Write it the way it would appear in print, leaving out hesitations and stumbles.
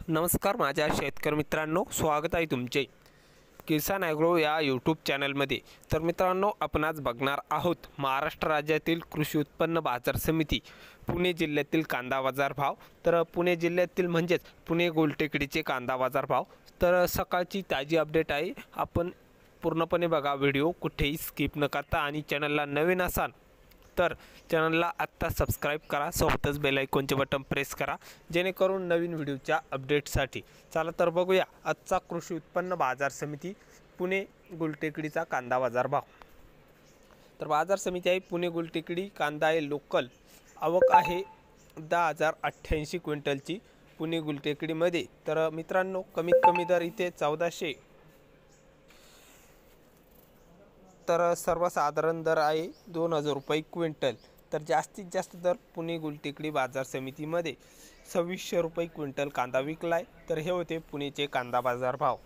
नमस्कार माझ्या शेतकरी मित्रांनो, स्वागत आहे तुमचे किसान ॲग्रो या यूट्यूब चॅनलमध्ये। तर मित्रांनो, आपण आज बघणार आहोत महाराष्ट्र राज्यातील कृषी उत्पन्न बाजार समिती पुणे जिल्ह्यातील कांदा बाजार भाव। तर पुणे जिल्ह्यातील म्हणजेच पुणे गोलटेकडीचे कांदा बाजार भाव। तर सकाळची ताजी अपडेट आहे, आपण पूर्णपणे बघा व्हिडिओ, कुठेही स्किप न करता। आणि चॅनलला नवीन असाल तर चॅनलला आत्ता सबस्क्राईब करा, सोबतच बेल आयकॉनचे बटन प्रेस करा, जेणेकरून नवीन व्हिडिओच्या अपडेटसाठी। चला तर बघूया आजचा कृषी उत्पन्न बाजार समिती पुणे गुलटेकडीचा कांदा बाजार भाव। तर बाजार समिती आहे पुणे गुलटेकडी, कांदा आहे लोकल, आवक आहे 10,088 क्विंटलची पुणे गुलटेकडीमध्ये। तर मित्रांनो, कमीत कमी दर इथे 1400, तर सर्वसाधारण दर आहे 2000 रुपये क्विंटल। तर जास्तीत जास्त दर पुणे गुलटेकडी बाजार समितीमध्ये 2600 रुपये क्विंटल कांदा विकलाय। तर हे होते पुणेचे कांदा बाजार भाव।